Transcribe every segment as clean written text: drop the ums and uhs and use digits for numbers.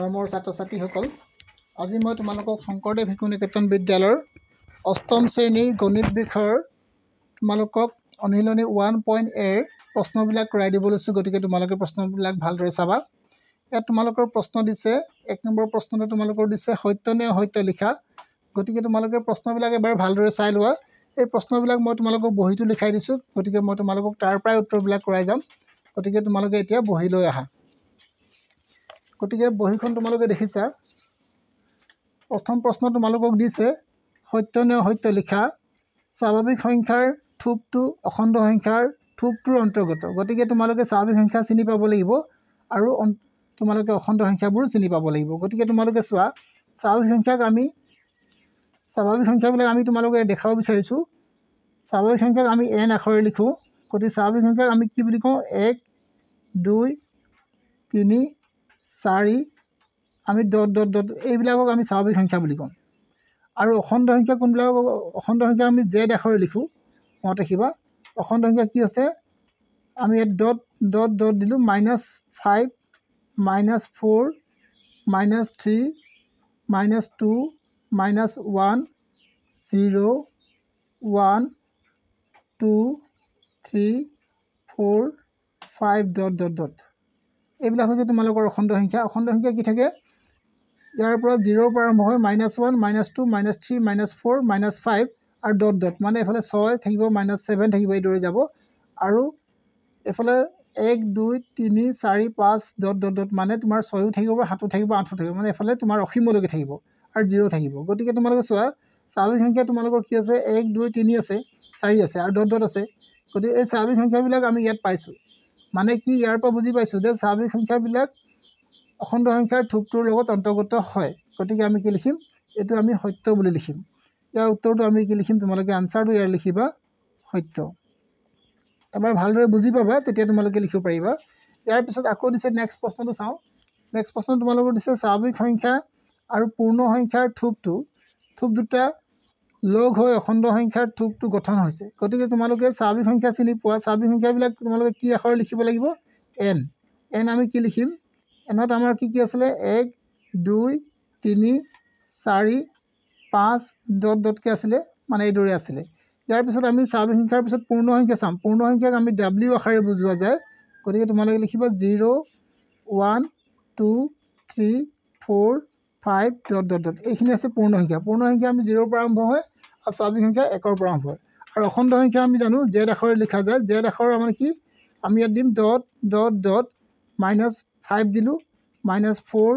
মোৰ ছাত্ৰ ছাত্ৰীসকল, আজি মই তোমালোকক শংকৰদেৱ শিশু নিকেতন বিদ্যালয়ৰ অষ্টম শ্ৰেণীৰ গণিত বিষয়ৰ তোমালোকক অনুশীলনী 1.a প্ৰশ্নবিলাক কৰাই দিব লৈছোঁ। গতিকে তোমালোকে প্ৰশ্নবিলাক ভালদৰে চাবা। ইয়াত তোমালোকৰ প্ৰশ্ন দিছে, 1 নম্বৰ প্ৰশ্নটো তোমালোকৰ দিছে সত্য নে অসত্য লিখা। গতিকে তোমালোকে প্ৰশ্নবিলাক এবাৰ ভালদৰে চাই লোৱা। এই প্ৰশ্নবিলাক মই তোমালোকক বহীটো লিখাই দিছোঁ। গতিকে মই তোমালোকক তাৰ পৰাই উত্তৰবিলাক কৰাই যাম। গতিকে তোমালোকে এতিয়া বহি লৈ আহা। গতিকে বহীখন তোমালোকে দেখিছা। প্ৰথম প্ৰশ্ন তোমালোকক দিছে সত্য নে অসত্য লিখা। স্বাভাৱিক সংখ্যাৰ থোপটো অখণ্ড সংখ্যাৰ থোপটোৰ অন্তৰ্গত। গতিকে তোমালোকে স্বাভাৱিক সংখ্যা চিনি পাব লাগিব আৰু তোমালোকে অখণ্ড সংখ্যাবোৰ চিনি পাব লাগিব। গতিকে তোমালোকে চোৱা, স্বাভাৱিক সংখ্যাবিলাক আমি তোমালোকে দেখাব বিচাৰিছোঁ। স্বাভাৱিক সংখ্যাক আমি n আখৰে লিখোঁ। গতিকে স্বাভাৱিক সংখ্যাক আমি কি বুলি কওঁ? 1 2 3 4 আমি ডট ডট ডট এইবিলাকক আমি স্বাভাৱিক সংখ্যা বুলি কওঁ। আৰু অখণ্ড সংখ্যা কোনবিলাক? অখণ্ড সংখ্যা আমি z আখৰে লিখোঁ। মনত ৰাখিবা, অখণ্ড সংখ্যা কি আছে? আমি ইয়াত ডট ডট ডট দিলোঁ। -5 -4 -3 -2 -1 0 1 2 3 4 5 ডট ডট ডট এইবিলাক হৈছে তোমালোকৰ অখণ্ড সংখ্যা। অখণ্ড সংখ্যা কি থাকে? ইয়াৰ পৰা 0ৰ পৰা আৰম্ভ হয় -1 -2 -3 -4 -5 আৰু ডট ডট, মানে এইফালে 6 থাকিব, -7 থাকিব, এইদৰে যাব। আৰু এইফালে 1 2 3 4 5 ডট ডট ডট, মানে তোমাৰ 6ও থাকিব, 7ও থাকিব, 8ও থাকিব, মানে এইফালে তোমাৰ অসীমলৈকে থাকিব আৰু 0 থাকিব। গতিকে তোমালোকে চোৱা, স্বাভাৱিক সংখ্যা তোমালোকৰ কি আছে? 1 2 3 আছে, 4 আছে আৰু ডট ডট আছে। গতিকে এই স্বাভাৱিক সংখ্যাবিলাক আমি ইয়াত পাইছোঁ। মানে কি? ইয়াৰ পৰা বুজি পাইছোঁ যে স্বাভাৱিক সংখ্যাবিলাক অখণ্ড সংখ্যাৰ থোপটোৰ লগত অন্তৰ্গত হয়। গতিকে আমি কি লিখিম? এইটো আমি সত্য বুলি লিখিম। ইয়াৰ উত্তৰটো আমি কি লিখিম? তোমালোকে আনচাৰটো ইয়াৰ লিখিবা সত্য। এবাৰ ভালদৰে বুজি পাবা, তেতিয়া তোমালোকে লিখিব পাৰিবা। ইয়াৰ পিছত আকৌ দিছে নেক্সট প্ৰশ্নটো চাওঁ। নেক্সট প্ৰশ্ন তোমালোকৰ দিছে স্বাভাৱিক সংখ্যা আৰু পূৰ্ণ সংখ্যাৰ থোপ দুটা লগ হৈ অখণ্ড সংখ্যাৰ থোপটো গঠন হৈছে। গতিকে তোমালোকে স্বাভাৱিক সংখ্যা চিনি পোৱা। স্বাভাৱিক সংখ্যাবিলাক তোমালোকে কি আখৰে লিখিব লাগিব? n। আমি কি লিখিম? নত আমাৰ কি আছিলে? 1 2 3 4 5 ডট ডটকৈ আছিলে, মানে এইদৰে আছিলে। ইয়াৰ পিছত আমি স্বাভাৱিক সংখ্যাৰ পিছত পূৰ্ণ সংখ্যা চাম। পূৰ্ণ সংখ্যাক আমি w আখৰে বুজোৱা যায়। গতিকে তোমালোকে লিখিবা 0 1 2 3 4 5 ডট ডট ডট, এইখিনি আছে পূৰ্ণ সংখ্যা। পূৰ্ণ সংখ্যা আমি 0ৰ পৰা আৰম্ভ হয় আৰু স্বাভাৱিক সংখ্যা 1ৰ পৰা আৰম্ভ হয়। আৰু অখণ্ড সংখ্যা আমি জানো z আখৰে লিখা যায়। z আখৰ আমাৰ কি? আমি ইয়াত দিম ডট ডট ডট, -5 দিলোঁ, -4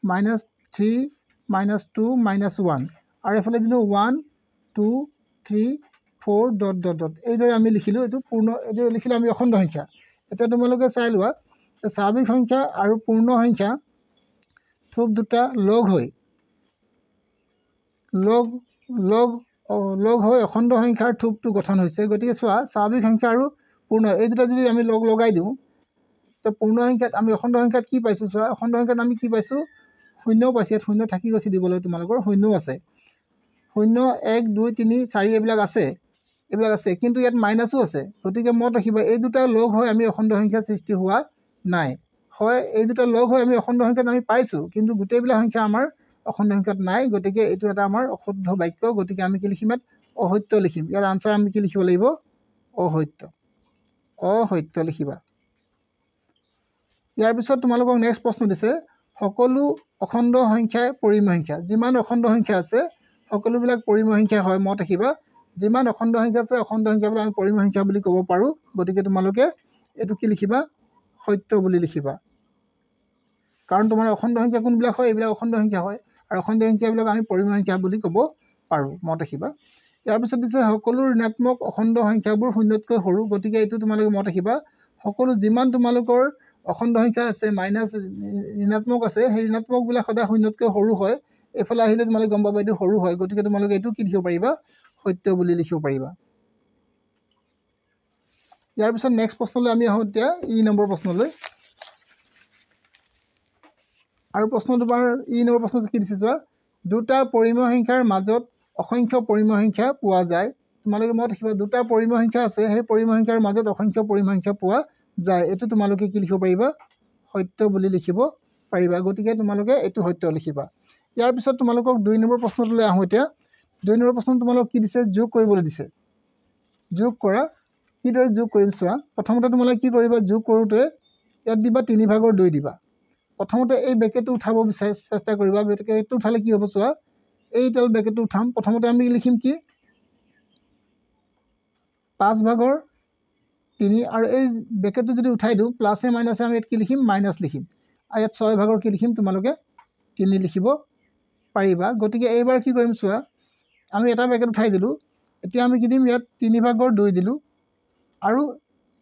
-3 -2 -1 আৰু এইফালে দিলোঁ 1 2 3 4 ডট ডট ডট, এইদৰে আমি লিখিলোঁ। এইটো লিখিলোঁ আমি অখণ্ড সংখ্যা। এতিয়া তোমালোকে চাই লোৱা, স্বাভাৱিক সংখ্যা আৰু পূৰ্ণ সংখ্যা থোপ দুটা লগ হৈ অখণ্ড সংখ্যাৰ থোপটো গঠন হৈছে। গতিকে চোৱা, স্বাভাৱিক সংখ্যা আৰু পূৰ্ণ এই দুটা যদি আমি লগাই দিওঁ, তো পূৰ্ণ সংখ্যাত আমি অখণ্ড সংখ্যাত কি পাইছোঁ? চোৱা, অখণ্ড সংখ্যাত আমি কি পাইছোঁ? 0 পাইছোঁ। ইয়াত 0 থাকি গৈছে দিবলৈ, তোমালোকৰ 0 আছে। 0 1 2 3 4 এইবিলাক আছে, কিন্তু ইয়াত মাইনাছো আছে। গতিকে মনত ৰাখিবা, এই দুটা লগ হৈ আমি অখণ্ড সংখ্যা সৃষ্টি হোৱা নাই। হয়, এই দুটা লগ হৈ আমি অখণ্ড সংখ্যাত আমি পাইছোঁ, কিন্তু গোটেইবিলাক সংখ্যা আমাৰ অখণ্ড সংখ্যাত নাই। গতিকে এইটো এটা আমাৰ অশুদ্ধ বাক্য। গতিকে আমি কি লিখিম? ইয়াত অসত্য লিখিম। ইয়াৰ আনচাৰ আমি কি লিখিব লাগিব? অসত্য লিখিবা। ইয়াৰ পিছত তোমালোকক নেক্সট প্ৰশ্ন দিছে সকলো অখণ্ড সংখ্যাই পৰিমেয় সংখ্যা। যিমান অখণ্ড সংখ্যা আছে সকলোবিলাক পৰিমেয় সংখ্যা হয়। মনত ৰাখিবা, যিমান অখণ্ড সংখ্যা আছে অখণ্ড সংখ্যাবিলাক আমি পৰিমেয় সংখ্যা বুলি ক'ব পাৰোঁ। গতিকে তোমালোকে এইটো কি লিখিবা? সত্য বুলি লিখিবা। কাৰণ তোমাৰ অখণ্ড সংখ্যা কোনবিলাক হয়? এইবিলাক অখণ্ড সংখ্যা হয়, আৰু অখণ্ড সংখ্যাবিলাক আমি পৰিমেয় সংখ্যা বুলি ক'ব পাৰোঁ। মনত ৰাখিবা। ইয়াৰ পিছত দিছে সকলো ঋণাত্মক অখণ্ড সংখ্যাবোৰ 0তকৈ সৰু। গতিকে এইটো তোমালোকে মনত ৰাখিবা, সকলো যিমান তোমালোকৰ অখণ্ড সংখ্যা আছে, ঋণাত্মক আছে, সেই ঋণাত্মকবিলাক সদায় 0তকৈ সৰু হয়। এইফালে আহিলে তোমালোকে গম পাবা এইটো সৰু হয়। গতিকে তোমালোকে এইটো কি লিখিব পাৰিবা? সত্য বুলি লিখিব পাৰিবা। ইয়াৰ পিছত নেক্সট প্ৰশ্নলৈ আমি আহোঁ। এতিয়া নম্বৰ প্ৰশ্নলৈ। আৰু প্ৰশ্ন তোমাৰ নম্বৰ প্ৰশ্ন কি দিছে চোৱা, দুটা পৰিমেয় সংখ্যাৰ মাজত অসংখ্য পৰিমেয় সংখ্যা পোৱা যায়। তোমালোকে মনত ৰাখিবা, দুটা পৰিমেয় সংখ্যা আছে, সেই পৰিমেয় সংখ্যাৰ মাজত অসংখ্য পৰিমেয় সংখ্যা পোৱা যায়। এইটো তোমালোকে কি লিখিব পাৰিবা? সত্য বুলি লিখিব পাৰিবা গতিকে তোমালোকে এইটো সত্য লিখিবা ইয়াৰ পিছত তোমালোকক 2 নম্বৰ প্ৰশ্নটোলৈ আহোঁ এতিয়া 2 নম্বৰ প্ৰশ্ন তোমালোকক কি দিছে যোগ কৰিবলৈ দিছে যোগ কৰা কিদৰে যোগ কৰিম চোৱা প্ৰথমতে তোমালোকে কি কৰিবা যোগ কৰোঁতে ইয়াত দিবা 3/2 দিবা প্ৰথমতে এই বেকেটটো উঠাব চেষ্টা কৰিবা বেকেটটো উঠালে কি হ'ব চোৱা এইডাল বেকেটটো উঠাম প্ৰথমতে আমি লিখিম কি 5/3 আৰু এই বেকেটটো যদি উঠাই দিওঁ প্লাছে মাইনাছে আমি ইয়াত কি লিখিম মাইনাছ লিখিম আৰু ইয়াত 6/3 কি লিখিম তোমালোকে 3 লিখিব পাৰিবা গতিকে এইবাৰ কি কৰিম চোৱা আমি এটা বেকেট উঠাই দিলোঁ এতিয়া আমি কি দিম ইয়াত 3/2 দিলোঁ আৰু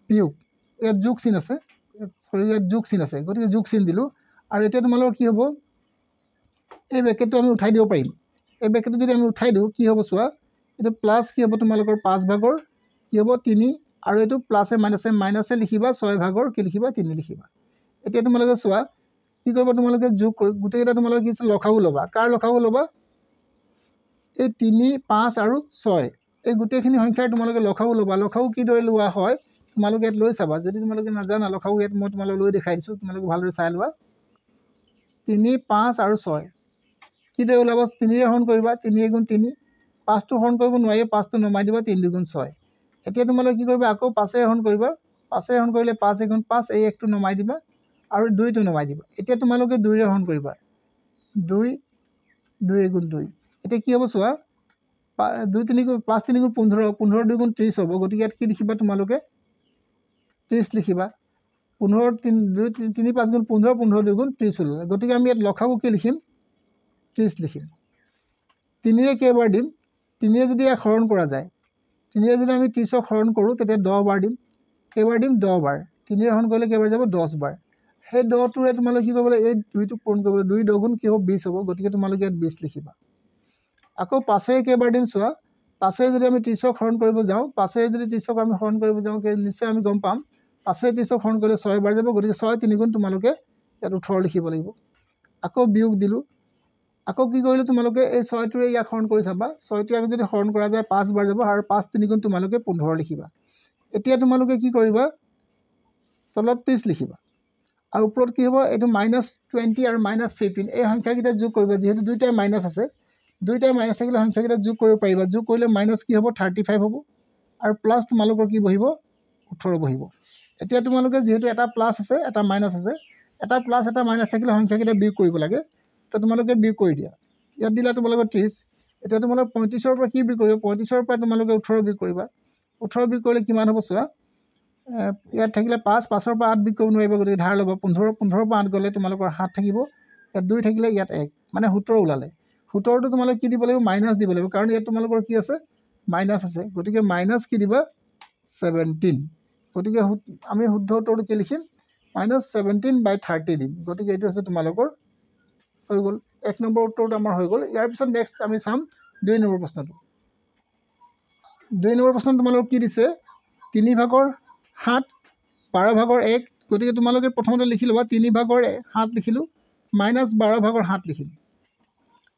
বিয়োগ ইয়াত যোগ চিন আছে ইয়াত যোগ চিন আছে গতিকে যোগ চিন দিলোঁ আৰু এতিয়া তোমালোকৰ কি হ'ব এই বেকেটটো আমি উঠাই দিব পাৰিম এই বেকেটটো যদি আমি উঠাই দিওঁ কি হ'ব চোৱা এইটো প্লাছ কি হ'ব তোমালোকৰ 5/2 কি হ'ব 3 আৰু এইটো প্লাছে মাইনাছে লিখিবা 6/2 কি লিখিবা 3 লিখিবা এতিয়া তোমালোকে চোৱা কি কৰিবা তোমালোকে যোগ গোটেইকেইটা তোমালোকে কি লসাগু ল'বা কাৰ লসাগু ল'বা এই 3 5 আৰু 6 এই গোটেইখিনি সংখ্যাৰ তোমালোকে লসাগু ল'বা লসাগু কিদৰে লোৱা হয় তোমালোকে ইয়াত লৈ চাবা যদি তোমালোকে নাজানা লসাগু ইয়াত মই তোমালোকে লৈ দেখাই দিছোঁ তোমালোকে ভালদৰে চাই লোৱা 3 5 আৰু 6 কিদৰে ওলাব 3 হৰণ কৰিবা 3 × 3 5টো হৰণ কৰিব নোৱাৰি 5টো নমাই দিবা 3 2 × 6 এতিয়া তোমালোকে কি কৰিবা আকৌ 5 হৰণ কৰিবা 5 হৰণ কৰিলে 5 × 5 এই একটো নমাই দিবা আৰু 2টো নমাই দিবা এতিয়া তোমালোকে 2 হৰণ কৰিবা 2 2 × 2 এতিয়া কি হ'ব চোৱা 2 3 5 3 × 15 15 2 × 30 হ'ব গতিকে ইয়াত কি লিখিবা তোমালোকে 30 লিখিবা 15 3 5 × 15 15 2 × 30 হ'ল গতিকে আমি ইয়াত লসাগু কি লিখিম 30 লিখিম 3ৰে কেইবাৰ দিম 3ৰে যদি ইয়াক হৰণ কৰা যায় 3ৰে যদি আমি 30ক হৰণ কৰোঁ তেতিয়া 10 বাৰ দিম কেইবাৰ দিম 10 বাৰ 3ৰে হৰণ কৰিলে কেইবাৰ যাব 10 বাৰ সেই 10টোৰে তোমালোকে কি কৰিবলৈ এই 2টো পূৰণ কৰিবলৈ 2 10 গুণ কি হ'ব 20 হ'ব গতিকে তোমালোকে ইয়াত 20 লিখিবা আকৌ 5ৰে কেইবাৰ দিম চোৱা 5ৰে যদি আমি 30ক হৰণ কৰিব যাওঁ 5ৰে যদি 30ক আমি হৰণ কৰিব যাওঁ নিশ্চয় আমি গম পাম 5ৰে 30ক হৰণ কৰিলে 6 বাৰ যাব গতিকে 6 3 গুণ তোমালোকে ইয়াত 18 লিখিব লাগিব আকৌ বিয়োগ দিলোঁ আকৌ কি কৰিলে তোমালোকে এই 6টোৰে ইয়াক হৰণ কৰি চাবা 6টোৱে আমি যদি হৰণ কৰা যায় 5 বাৰ যাব আৰু 5 3 গুণ তোমালোকে 15 লিখিবা এতিয়া তোমালোকে কি কৰিবা তলত 30 লিখিবা আৰু ওপৰত কি হ'ব এইটো -20 আৰু -15 এই সংখ্যাকেইটা যোগ কৰিবা যেহেতু দুইটাই মাইনাছ আছে দুইটাই মাইনাছ থাকিলে সংখ্যাকেইটা যোগ কৰিব পাৰিবা যোগ কৰিলে মাইনাছ কি হ'ব 35 হ'ব আৰু প্লাছ তোমালোকৰ কি বহিব 18 বহিব এতিয়া তোমালোকে যেহেতু এটা প্লাছ আছে এটা মাইনাছ আছে এটা প্লাছ এটা মাইনাছ থাকিলে সংখ্যাকেইটা বিয়োগ কৰিব লাগে তো তোমালোকে বিয়োগ কৰি দিয়া ইয়াত দিলা তোমালোকে 30 এতিয়া তোমালোকে 35ৰ পৰা কি বিয়োগ কৰিবা 35ৰ পৰা তোমালোকে 18 বিয়োগ কৰিবা 18 বিয়োগ কৰিলে কিমান হ'ব চোৱা ইয়াত থাকিলে 5 5ৰ পৰা 8 বিয়োগ কৰিব নোৱাৰিবা গতিকে ধাৰ ল'বা 15 15ৰ পৰা 8 গ'লে তোমালোকৰ 7 থাকিব ইয়াত 2 থাকিলে ইয়াত 1 মানে 17 ওলালে 17টো তোমালোকে কি দিব লাগিব মাইনাছ দিব লাগিব কাৰণ ইয়াত তোমালোকৰ কি আছে মাইনাছ আছে গতিকে মাইনাছ কি দিবা 17 গতিকে আমি শুদ্ধ উত্তৰটো কি লিখিম -17/30 দিম গতিকে এইটো হৈছে তোমালোকৰ হৈ গ'ল 1 নম্বৰ উত্তৰটো আমাৰ হৈ গ'ল ইয়াৰ পিছত নেক্সট আমি চাম 2 নম্বৰ প্ৰশ্নটো 2 নম্বৰ প্ৰশ্ন তোমালোকক কি দিছে 3/7 12/1 গতিকে তোমালোকে প্ৰথমতে লিখি ল'বা 3/7 লিখিলোঁ -12/7 লিখিম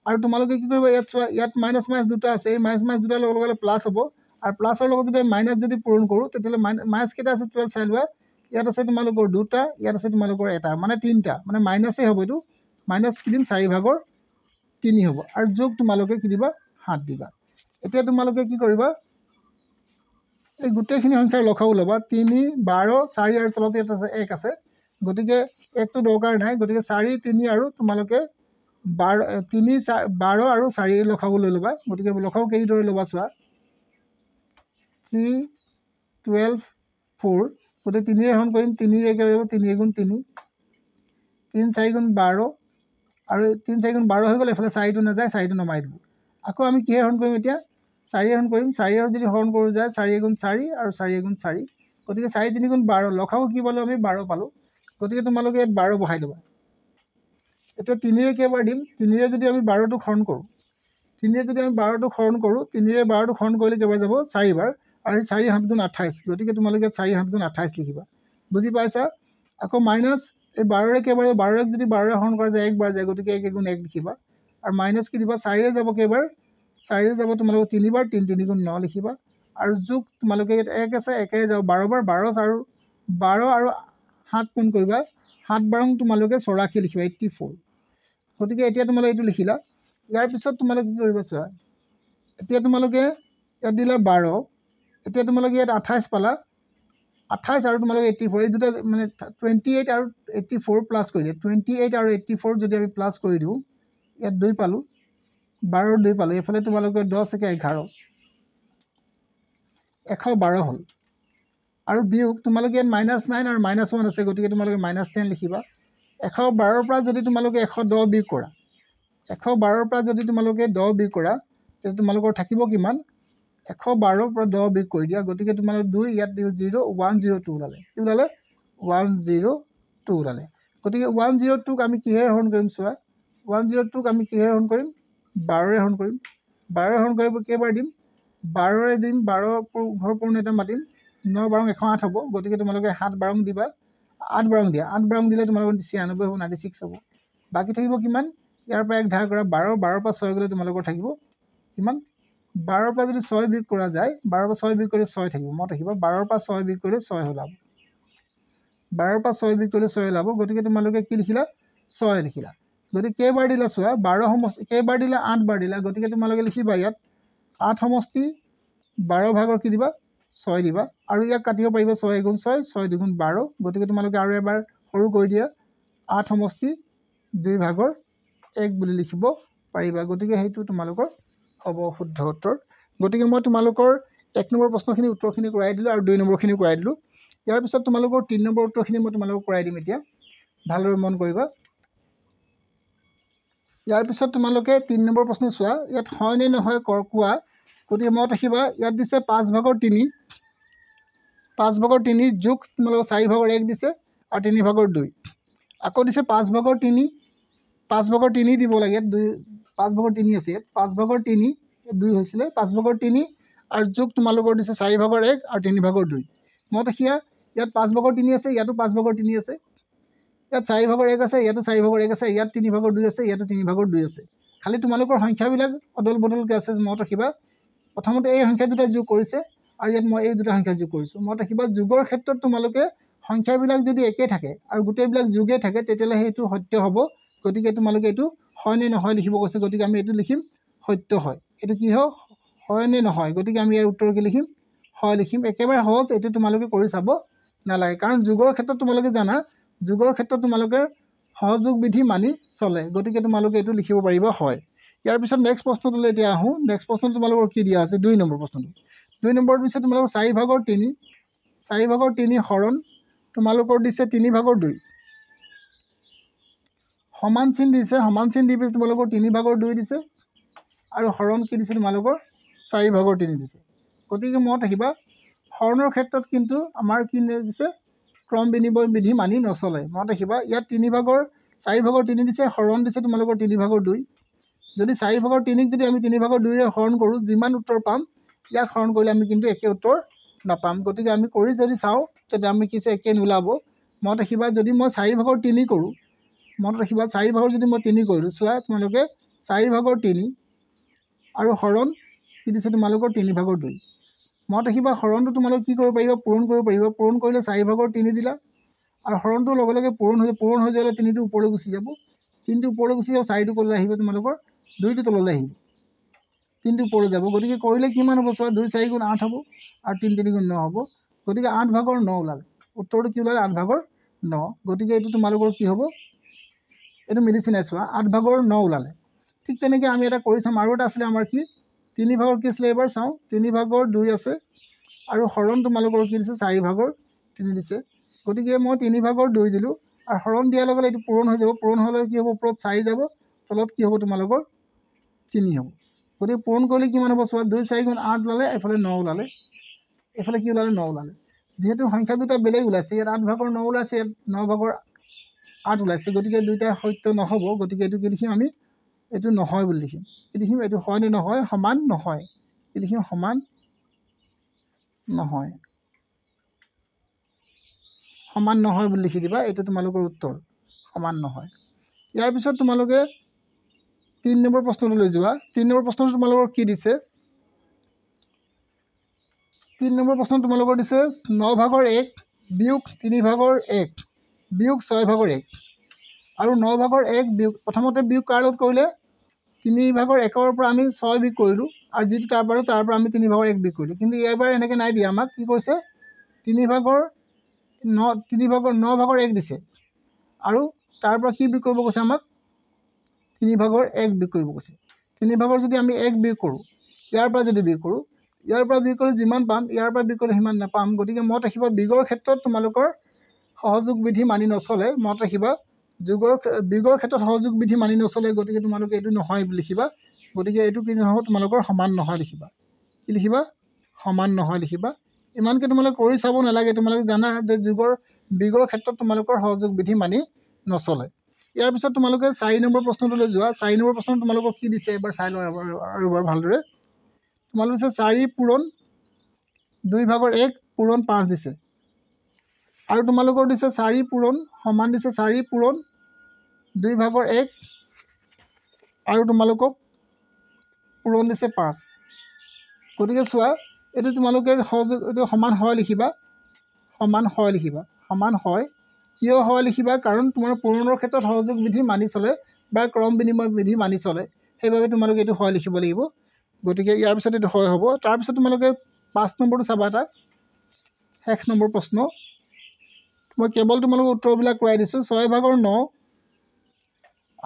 আৰু তোমালোকে কি কৰিবা ইয়াত চোৱা ইয়াত মাইনাছ দুটা আছে এই মাইনাছ দুটাৰ লগে লগে প্লাছ হ'ব আৰু প্লাছৰ লগত যদি মাইনাছ যদি পূৰণ কৰোঁ তেতিয়াহ'লে মাইনাছ কেইটা আছে 12 চাই লোৱা ইয়াত আছে তোমালোকৰ 2টা ইয়াত আছে তোমালোকৰ এটা মানে 3টা মানে মাইনাছেই হ'ব এইটো মাইনাছ কি দিম 4/3 হ'ব আৰু যোগ তোমালোকে কি দিবা 7 দিবা এতিয়া তোমালোকে কি কৰিবা এই গোটেইখিনি সংখ্যাৰ লসাগু ল'বা 3 12 4 আৰু তলতে এটা আছে 1 আছে গতিকে 1টো দৰকাৰ নাই গতিকে 4 3 আৰু তোমালোকে 12 আৰু 4 লসাগু লৈ ল'বা গতিকে লসাগু কেইদৰে ল'বা চোৱা 3 12 4 গতিকে 3ৰে হৰণ কৰিম 3ৰে কেইবাৰ যাব 3 × 3 3 4 × 12 আৰু 3 4 × 12 হৈ গ'ল এফালে 4টো নাযায় 4টো নমাই দিলোঁ আকৌ আমি কিহে হৰণ কৰিম এতিয়া 4ৰে হৰণ কৰিম 4ৰে যদি হৰণ কৰোঁ যায় 4 × 4 আৰু 4 × 4 গতিকে 4 3 × 12 লসাগু কি পালোঁ আমি 12 পালোঁ গতিকে তোমালোকে ইয়াত 12 বহাই ল'বা এতিয়া 3ৰে কেইবাৰ দিম 3ৰে যদি আমি 12টোক হৰণ কৰোঁ 3ৰে যদি আমি 12টোক হৰণ কৰোঁ 3ৰে 12টোক হৰণ কৰিলে কেইবাৰ যাব 4 বাৰ আৰু 4 7 × 28 গতিকে তোমালোকে ইয়াত 4 7 × 28 লিখিবা বুজি পাইছা আকৌ মাইনাছ এই 12ৰে কেইবাৰ 12ক যদি 12ৰে হৰণ কৰা যায় 1 বাৰ যায় গতিকে 1 × 1 লিখিবা আৰু মাইনাছ কি দিবা 4ৰে যাব কেইবাৰ 4ৰে যাব তোমালোকে 3 বাৰ 3 3 × 9 লিখিবা আৰু যোগ তোমালোকে ইয়াত 1 আছে 1ৰে যাব 12 বাৰ 12 আৰু 7 কোণ কৰিবা 7 বাৰং তোমালোকে 84 লিখিবা 84 গতিকে এতিয়া তোমালোকে এইটো লিখিলা ইয়াৰ পিছত তোমালোকে কি কৰিবা চোৱা এতিয়া তোমালোকে ইয়াত দিলা 12 এতিয়া তোমালোকে ইয়াত 28 পালা 28 আৰু তোমালোকে 84 এই দুটা মানে 28 আৰু 84 প্লাস কৰি দিয়া 28 আৰু 84 যদি আমি প্লাস কৰি দিও ইয়াত 2 পালো 12 2 পালো এফালে তোমালোকে 10 একে 11 112 হল আৰু বিয়োগ তোমালোকে ইয়াত -9 আৰু -1 আছে গতিকে তোমালোকে -10 লিখিবা 112 পৰা যদি তোমালোকে 110 বিয়োগ কৰা 112 পৰা যদি তোমালোকে 10 বিয়োগ কৰা তেতিয়া তোমালোকৰ থাকিব কিমান 112 পৰা 10 বিয়োগ কৰি দিয়া গতিকে তোমালোকে 2 ইয়াত দিও 0 102 ওলালে কি ওলালে 102 ওলালে গতিকে 102 ক আমি কিহেৰে হৰণ কৰিম চোৱা 102 ক আমি কিহেৰে হৰণ কৰিম 12 ৰে হৰণ কৰিম 12 হৰণ কৰিব কেইবাৰ দিম 12 ৰে দিম 12 ঘৰ পূৰ্ণ এটা মাতিম 9 বাৰং 108 হ'ব গতিকে তোমালোকে 7 বাৰং দিবা 8 বাৰং দিয়া 8 বাৰং দিলে তোমালোকৰ 96 হ'ব 96 হ'ব বাকি থাকিব কিমান ইয়াৰ পৰা 1 ধাৰ কৰা 12 12 পৰা 6 গলে তোমালোকৰ থাকিব কিমান 12 পৰা যদি 6 বিয়োগ কৰা যায় 12 পৰা 6 বিয়োগ কৰিলে 6 থাকিব মত থাকিব 12 পৰা 6 বিয়োগ কৰিলে 6 ওলাব 12 পৰা 6 বিয়োগ কৰিলে 6 ওলাব গতিকে তোমালোকে কি লিখিলা 6 লিখিলা গতিকে কেইবাৰ দিলা চোৱা 12 সমষ্টি কেইবাৰ দিলা 8 বাৰ দিলা গতিকে তোমালোকে লিখিবা ইয়াত 8 সমষ্টি 12 ভাগৰ কি দিবা 6 দিবা আৰু ইয়াক কাটিব পাৰিবা 6 গুণ 6 6 দুগুণ 12 গতিকে তোমালোকে আৰু এবাৰ সৰু কৰি দিয়া 8 সমষ্টি 2 ভাগৰ 1 বুলি লিখিব পাৰিবা গতিকে হেতু তোমালোকৰ হ'ব শুদ্ধ উত্তৰ গতিকে মই তোমালোকৰ 1 নম্বৰ প্ৰশ্নখিনি উত্তৰখিনি কৰাই দিলো আৰু 2 নম্বৰখিনি কৰাই দিলো ইয়াৰ পিছত তোমালোকৰ 3 নম্বৰ উত্তৰখিনি মই তোমালোকক কৰাই দিম এতিয়া ভালদৰে মন কৰিবা ইয়াৰ পিছত তোমালোকে 3 নম্বৰ প্ৰশ্ন চোৱা ইয়াত হয় নে নহয় কোৱা গতিকে মত ৰাখিবা ইয়াত দিছে 5 ভাগৰ 3 5 ভাগৰ 3 যোগ তোমালোকৰ 4 ভাগৰ 1 দিছে আৰু 3 ভাগৰ 2 আকৌ দিছে 5 ভাগৰ 3 5 ভাগৰ 3 দিব লাগে 2 5 ভাগৰ 3 আছে 5 ভাগৰ 3 2 হৈছিলে 5 ভাগৰ 3 আৰু যোগ তোমালোকৰ দিছে 4 ভাগৰ 1 আৰু 3 ভাগৰ 2 মত ৰাখিয়া ইয়াত 5 ভাগৰ 3 আছে ইয়াতো 5 ভাগৰ 3 আছে ইয়াত 4 ভাগৰ 1 আছে ইয়াতো 4 ভাগৰ 1 আছে ইয়াত 3 ভাগৰ 2 আছে ইয়াতো 3 ভাগৰ 2 আছে খালি তোমালোকৰ সংখ্যাবিলাক অদল বদলকে আছে মত ৰাখিবা প্ৰথমতে এই সংখ্যা দুটা যোগ কৰিছে আৰু ইয়াত মই এই দুটা সংখ্যা যোগ কৰিছো মত ৰাখিবা যোগৰ ক্ষেত্ৰত তোমালোকে সংখ্যাবিলাক যদি একে থাকে আৰু গোটেইবিলাক যোগে থাকে তেতিয়ালে হেতু সত্য হ'ব গতিকে তোমালোকে এটো হয় নে নহয় লিখিব কৈছে গতিকে আমি এটো লিখিম সত্য হয় এটো কি হয় নে নহয় গতিকে আমি ইয়াৰ উত্তৰ কি লিখিম হয় লিখিম একেবাৰে সহজ এটো তোমালোকে কৰি চাব নালাগে কাৰণ যোগৰ ক্ষেত্ৰত তোমালোকে জানা যোগৰ ক্ষেত্ৰত তোমালোকে সহযোগ বিধি মানি চলে গতিকে তোমালোকে এটো লিখিব পাৰিবা হয় ইয়াৰ পিছত নেক্সট প্ৰশ্নটোলৈ এতিয়া আহো নেক্সট প্ৰশ্নটো তোমালোকৰ কি দিয়া আছে 2 নম্বৰ প্ৰশ্নটো 2 নম্বৰ দিছে তোমালোকৰ 4 ভাগৰ 3 হৰণ তোমালোকৰ দিছে 3 ভাগৰ 2 সমান চিন দিছে সমান চিন দি তোমালোকৰ 3 ভাগৰ 2 দিছে আৰু হৰণ কি দিছে তোমালোকৰ 4 ভাগৰ 3 দিছে গতিকে মত আহিবা হৰণৰ ক্ষেত্ৰত কিন্তু আমাৰ কি দিছে ক্ৰম বিনিময় বিধি মানি নচলে মত আহিবা ইয়াত 3 ভাগৰ 4 ভাগৰ 3 দিছে হৰণ দিছে তোমালোকৰ 3 ভাগৰ 2 যদি 4 ভাগৰ 3 ক যদি আমি 3 ভাগৰ 2 ৰে হৰণ কৰো যিমান উত্তৰ পাম ইয়াক হৰণ কৰিলে আমি কিন্তু একে উত্তৰ নাপাম গতিকে আমি কৰি যদি চাও তেতিয়া আমি কিছে একে নোলাব মত ৰাখিবা যদি মই 4 ভাগৰ 3 কৰো মত ৰাখিবা 4 ভাগৰ যদি মই 3 কৰিলো চোৱা তোমালোকে 4 ভাগৰ 3 আৰু হৰণ কি দিছে তোমালোকৰ 3 ভাগৰ 2 মত ৰাখিবা হৰণটো তোমালোকে কি কৰিব পাৰিবা পূৰণ কৰিব পাৰিবা পূৰণ কৰিলে 4 ভাগৰ 3 দিলা আৰু হৰণটো লগে লগে পূৰণ হৈ যালে 3 টো ওপৰলৈ গুচি যাব 3 টো ওপৰলৈ গুচি যাব 4 টো কলৈ আহিব তোমালোকৰ 2 টো তললৈ আহিব 3 টো ওপৰলৈ যাব গতিকে কৰিলে কিমান হ'ব চোৱা 2 4 গুণ 8 হ'ব আৰু 3 3 গুণ 9 হ'ব গতিকে 8 ভাগৰ 9 ওলালে উত্তৰটো কি ওলালে 8 ভাগৰ 9 গতিকে এটো তোমালোকৰ কি হ'ব এটো মেডিসিন চোৱা 8 ভাগৰ 9 ওলালে ঠিক তেনেকৈ আমি এটা কৰি চাম আৰু এটা আছিল আমাৰ কি 3 ভাগৰ কি আছিল এবাৰ চাও 3 ভাগৰ 2 আছে আৰু হৰণ তোমালোকৰ কি দিছে 4 ভাগৰ 3 দিছে গতিকে মই 3 ভাগৰ 2 দিলো আৰু হৰণ দিয়াৰ লগে লগে এটো পূৰণ হৈ যাব পূৰণ হলে কি হ'ব ওপৰত 4 যাব তলত কি হ'ব তোমালোকৰ 3 হ'ব গতিকে পূৰণ কৰিলে কিমান হ'ব চোৱা 2 4 গুণ 8 ওলালে এফালে 9 ওলালে এফালে কি ওলালে 9 ওলালে যেহেতু সংখ্যা দুটা বেলেগ ওলাইছে ইয়াত 8 ভাগৰ 9 ওলাইছে ইয়াত 9 ভাগৰ 8 ওলাইছে গতিকে দুইটা সত্য নহব গতিকে এটো কি লিখিম আমি এটো নহয় বুলি লিখিম কি লিখিম এটো হয় নে নহয় সমান নহয় কি লিখিম সমান নহয় বুলি লিখি দিবা এটো তোমালোকৰ উত্তৰ সমান নহয় ইয়াৰ পিছত তোমালোকে 3 নম্বৰ প্ৰশ্নলৈ যোৱা 3 নম্বৰ প্ৰশ্নটো তোমালোকৰ কি দিছে 3 নম্বৰ প্ৰশ্ন তোমালোকৰ দিছে 9 ভাগৰ 1 বিয়োগ 3 ভাগৰ 1 বিয়োগ 6/1 আৰু 9/1 বিয়োগ প্ৰথমতে বিয়োগ কাৰ লগত কৰিলে 3/1 পৰা আমি 6 বিয়োগ কৰিলোঁ আৰু যিটো তাৰ পৰা আমি 3/1 বিয়োগ কৰিলোঁ কিন্তু এইবাৰ এনেকৈ নাই দিয়া আমাক কি কৈছে 9/1 দিছে আৰু তাৰ পৰা কি বিয়োগ কৰিব কৈছে আমাক 3/1 বিয়োগ কৰিব কৈছে 3/1 যদি আমি 1 বিয়োগ কৰোঁ ইয়াৰ পৰা যদি বিয়োগ কৰোঁ ইয়াৰ পৰা বিয়োগ কৰি যিমান পাম ইয়াৰ পৰা বিয়োগ কৰি সিমান নাপাম গতিকে মনত ৰাখিবা বিয়োগৰ ক্ষেত্ৰত তোমালোকৰ সহযোগ বিধি মানি নচলে মনত ৰাখিবা বিয়োগৰ ক্ষেত্ৰত সহযোগ বিধি মানি নচলে গতিকে তোমালোকে এইটো নহয় বুলি লিখিবা গতিকে এইটো কি নহ'ব তোমালোকৰ সমান নহয় লিখিবা কি লিখিবা সমান নহয় লিখিবা ইমানকৈ তোমালোকে কৰি চাব নালাগে তোমালোকে জানা যে বিয়োগৰ ক্ষেত্ৰত তোমালোকৰ সহযোগ বিধি মানি নচলে ইয়াৰ পিছত তোমালোকে 4 নম্বৰ প্ৰশ্নটোলৈ যোৱা 4 নম্বৰ প্ৰশ্নত তোমালোকক কি দিছে এবাৰ চাই লওঁ আৰু এবাৰ ভালদৰে তোমালোকে দিছে 4 পূৰণ 2/1 পূৰণ 5 দিছে আৰু তোমালোকৰ দিছে 4 পূৰণ সমান দিছে 4 পূৰণ 2/1 আৰু তোমালোকক পূৰণ দিছে 5 গতিকে চোৱা এইটো তোমালোকে সহযোগ এইটো সমান হয় লিখিবা সমান হয় লিখিবা সমান হয় কিয় হয় লিখিবা কাৰণ তোমাৰ পূৰণৰ ক্ষেত্ৰত সহযোগ বিধি মানি চলে বা ক্ৰম বিনিময় বিধি মানি চলে সেইবাবে তোমালোকে এইটো হয় লিখিব লাগিব গতিকে ইয়াৰ পিছত এইটো হয় হ'ব তাৰপিছত তোমালোকে 5 নম্বৰটো চাবা এটা শেষ নম্বৰ প্ৰশ্ন মই কেৱল তোমালোকক উত্তৰবিলাক কৰাই দিছোঁ 6/9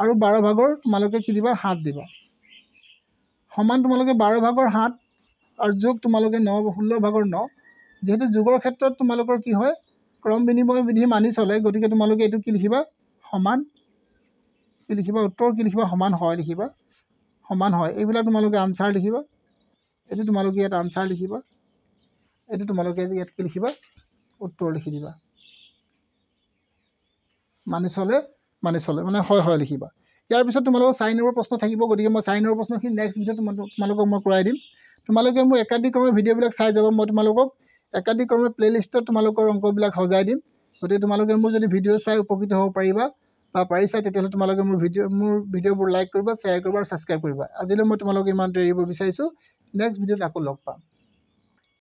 আৰু 12/, তোমালোকে কি দিবা 7 দিবা সমান তোমালোকে 12/7 আৰু যোগ তোমালোকে 16/9 যেহেতু যোগৰ ক্ষেত্ৰত তোমালোকৰ কি হয় ক্ৰম বিনিময় বিধি মানি চলে গতিকে তোমালোকে এইটো কি লিখিবা সমান কি লিখিবা উত্তৰ কি লিখিবা সমান হয় লিখিবা সমান হয় এইবিলাক তোমালোকে আনচাৰ লিখিবা এইটো তোমালোকে ইয়াত আনচাৰ লিখিবা এইটো তোমালোকে ইয়াত কি লিখিবা উত্তৰ লিখি দিবা মানি চলে মানে হয় লিখিবা ইয়াৰ পিছত তোমালোকৰ 4 নম্বৰ প্ৰশ্ন থাকিব গতিকে মই 4 নম্বৰ প্ৰশ্নখিনি নেক্সট ভিডিঅ'ত তোমালোকক মই কৰাই দিম তোমালোকে মোৰ একাধিক্ৰমে ভিডিঅ'বিলাক চাই যাব মই তোমালোকক একাধিক্ৰমে প্লে'লিষ্টত তোমালোকৰ অংকবিলাক সজাই দিম গতিকে তোমালোকে মোৰ যদি ভিডিঅ' চাই উপকৃত হ'ব পাৰিবা বা পাৰিছা তেতিয়াহ'লে তোমালোকে মোৰ ভিডিঅ'বোৰ লাইক কৰিবা শ্বেয়াৰ কৰিবা আৰু ছাবস্ক্ৰাইব কৰিবা আজিলৈ মই তোমালোকক ইমানতে এৰিব বিচাৰিছোঁ নেক্সট ভিডিঅ'ত আকৌ লগ পাম